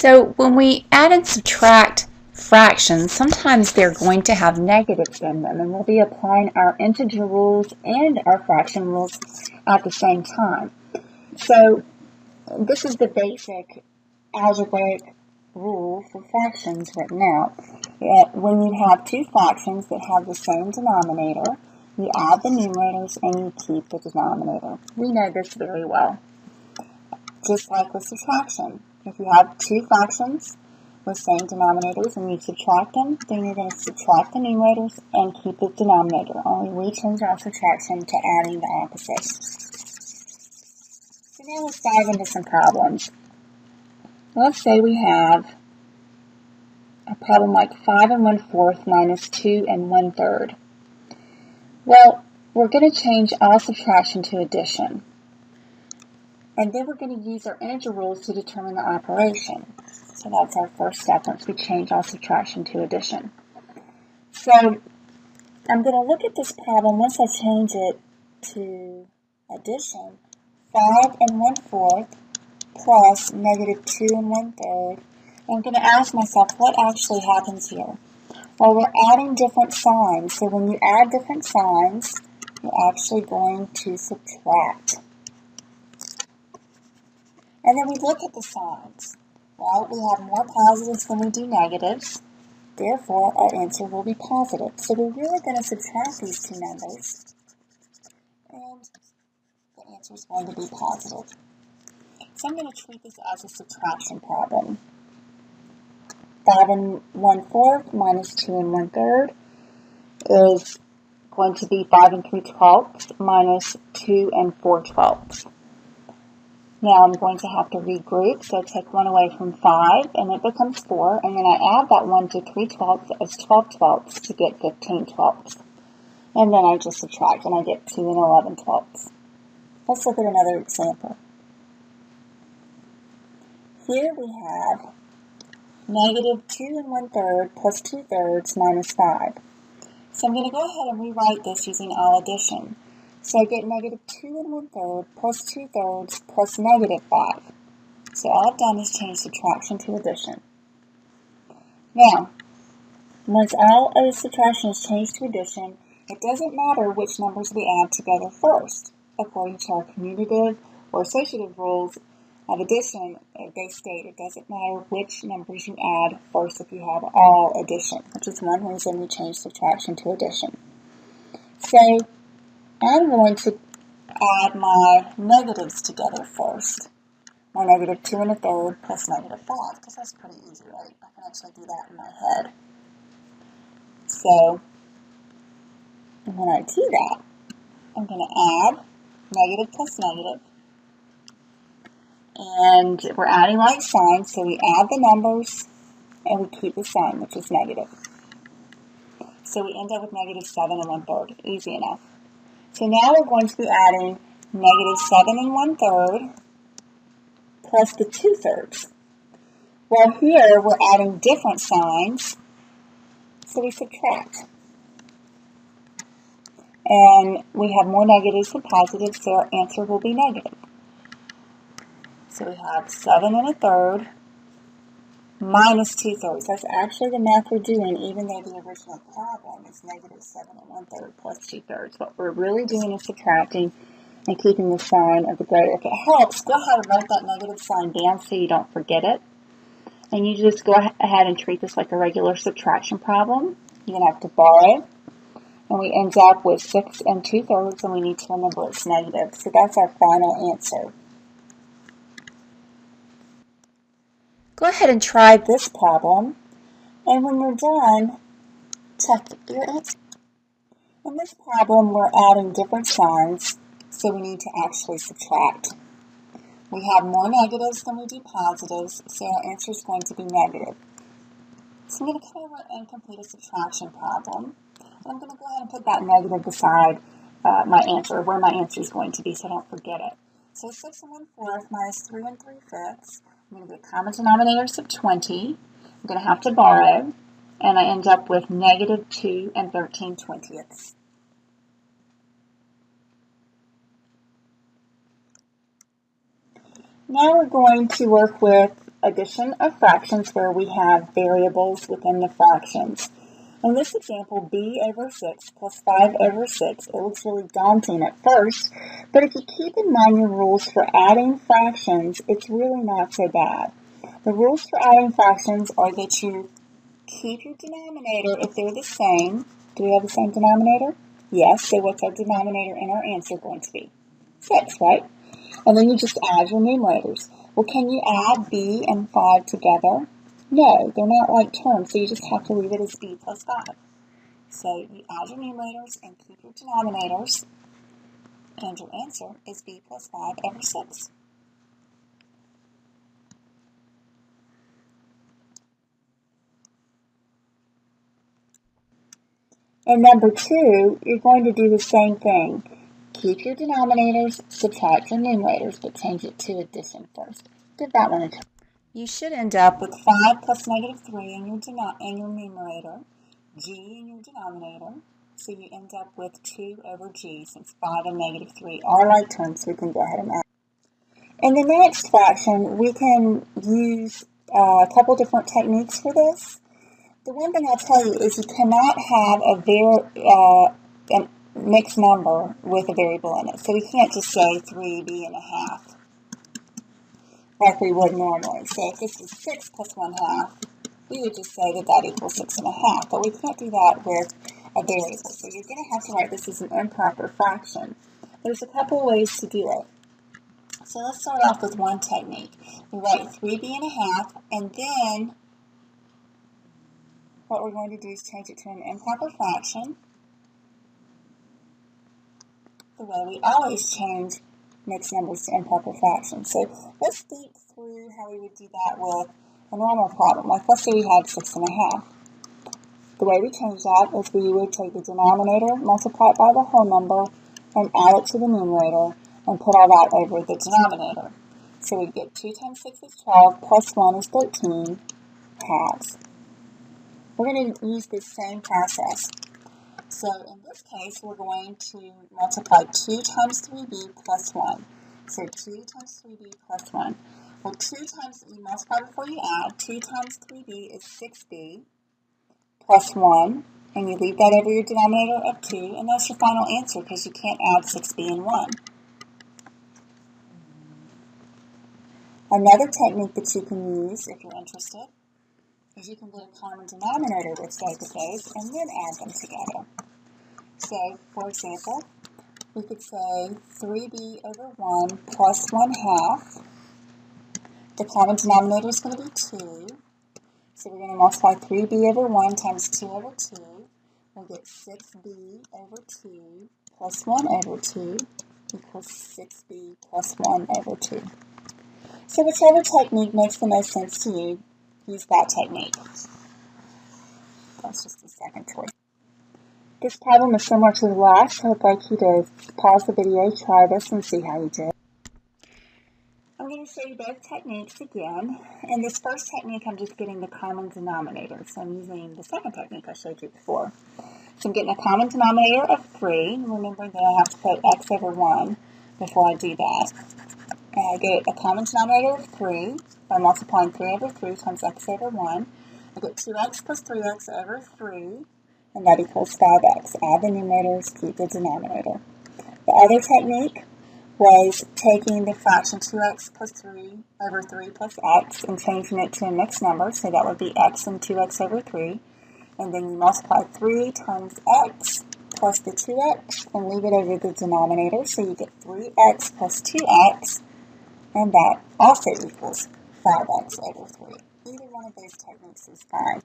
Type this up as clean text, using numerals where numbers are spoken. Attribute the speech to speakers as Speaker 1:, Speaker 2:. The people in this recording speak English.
Speaker 1: So when we add and subtract fractions, sometimes they're going to have negatives in them, and we'll be applying our integer rules and our fraction rules at the same time. So this is the basic algebraic rule for fractions written out. When you have two fractions that have the same denominator, you add the numerators and you keep the denominator. We know this very well. Just like with subtraction. If you have two fractions with same denominators and you subtract them, then you're going to subtract the numerators and keep the denominator. Only we change our subtraction to adding the opposite. So now let's dive into some problems. Let's say we have a problem like 5 1/4 minus 2 1/3. Well, we're going to change all subtraction to addition. And then we're going to use our integer rules to determine the operation. So that's our first step once we change all subtraction to addition. So I'm going to look at this problem once I change it to addition. 5 1/4 plus negative 2 1/3. I'm going to ask myself, what actually happens here? Well, we're adding different signs. So when you add different signs, you're actually going to subtract. And then we look at the signs. Well, we have more positives than we do negatives. Therefore, our answer will be positive. So we're really going to subtract these two numbers. And the answer is going to be positive. So I'm going to treat this as a subtraction problem. 5 1/4 minus 2 1/3 is going to be 5 3/12 minus 2 4/12. Now I'm going to have to regroup, so take 1 away from 5, and it becomes 4, and then I add that 1 to 3/12 as 12/12 to get 15/12. And then I just subtract, and I get 2 11/12. Let's look at another example. Here we have negative 2 1/3 plus 2/3 minus 5. So I'm going to go ahead and rewrite this using all addition. So I get negative 2 1/3 plus 2/3 plus negative 5. So all I've done is change subtraction to addition. Now, once all of subtraction is changed to addition, it doesn't matter which numbers we add together first. According to our commutative or associative rules of addition, they state it doesn't matter which numbers you add first if you have all addition, which is one reason we change subtraction to addition. So I'm going to add my negatives together first. My negative 2 1/3 plus negative 5, because that's pretty easy, right? I can actually do that in my head. So when I do that, I'm going to add negative plus negative. And we're adding like signs, so we add the numbers and we keep the sign, which is negative. So we end up with negative 7 1/3. Easy enough. So now we're going to be adding negative 7 1/3 plus the 2/3. Well, here we're adding different signs, so we subtract. And we have more negatives than positives, so our answer will be negative. So we have 7 1/3 minus 2/3. That's actually the math we're doing, even though the original problem is negative 7 1/3 plus 2/3. What we're really doing is subtracting and keeping the sign of the greater. If it helps, go ahead and write that negative sign down so you don't forget it. And you just go ahead and treat this like a regular subtraction problem. You're going to have to borrow. And we end up with 6 2/3, and we need to remember it's negative. So that's our final answer. Go ahead and try this problem, and when you're done, check your answer. In this problem, we're adding different signs, so we need to actually subtract. We have more negatives than we do positives, so our answer is going to be negative. So I'm going to come over and complete a subtraction problem. And I'm going to go ahead and put that negative beside my answer, where my answer is going to be, so I don't forget it. So 6 1/4 minus 3 3/5. I'm going to get common denominators of 20. I'm going to have to borrow, and I end up with negative 2 13/20. Now we're going to work with addition of fractions where we have variables within the fractions. In this example, b over 6 plus 5 over 6, it looks really daunting at first, but if you keep in mind your rules for adding fractions, it's really not so bad. The rules for adding fractions are that you keep your denominator if they're the same. Do we have the same denominator? Yes, so what's our denominator in our answer going to be? 6, right? And then you just add your numerators. Well, can you add b and 5 together? No, they're not like terms, so you just have to leave it as b plus 5. So you add your numerators and keep your denominators, and your answer is b plus 5 over 6. And number 2, you're going to do the same thing. Keep your denominators, subtract your numerators, but change it to addition first. Give that one a try. You should end up with 5 plus negative 3 in your numerator, g in your denominator, so you end up with 2 over g, since 5 and negative 3 are like terms, so we can go ahead and add. In the next fraction, we can use a couple different techniques for this. The one thing I'll tell you is you cannot have a mixed number with a variable in it. So we can't just say 3b and a half like we would normally. So if this is 6 plus 1/2, we would just say that that equals 6 1/2. But we can't do that with a variable. So you're going to have to write this as an improper fraction. There's a couple of ways to do it. So let's start off with one technique. We write 3b and a half, and then what we're going to do is change it to an improper fraction, the way we always change mixed numbers to improper fractions. So let's think through how we would do that with a normal problem. Like let's say we had 6 1/2. The way we change that is we would take the denominator, multiply it by the whole number, and add it to the numerator, and put all that over the denominator. So we get 2 times 6 is 12, plus 1 is 13, halves. We're going to use this same process. So in this case, we're going to multiply 2 times 3b plus 1. So 2 times 3b plus 1. Well, 2 times, you multiply before you add, 2 times 3b is 6b plus 1, and you leave that over your denominator of 2, and that's your final answer because you can't add 6b and 1. Another technique that you can use, if you're interested, is you can get a common denominator with both of those and then add them together. So, for example, we could say 3b over 1 plus 1/2. The common denominator is going to be 2. So we're going to multiply 3b over 1 times 2 over 2. We'll get 6b over 2 plus 1 over 2 equals 6b plus 1 over 2. So whichever technique makes the most sense to you, use that technique. That's just a second choice. This problem is similar to the last, so I'd like you to pause the video, try this, and see how you did. I'm going to show you both techniques again. In this first technique, I'm just getting the common denominator. So I'm using the second technique I showed you before. So I'm getting a common denominator of 3. Remember that I have to put x over 1 before I do that. I get a common denominator of 3 by multiplying 3 over 3 times x over 1. I get 2x plus 3x over 3, and that equals 5x. Add the numerators, keep the denominator. The other technique was taking the fraction 2x plus 3 over 3 plus x and changing it to a mixed number, so that would be x and 2x over 3. And then you multiply 3 times x plus the 2x and leave it over the denominator, so you get 3x plus 2x, and that also equals 5x over 3. Either one of those techniques is fine.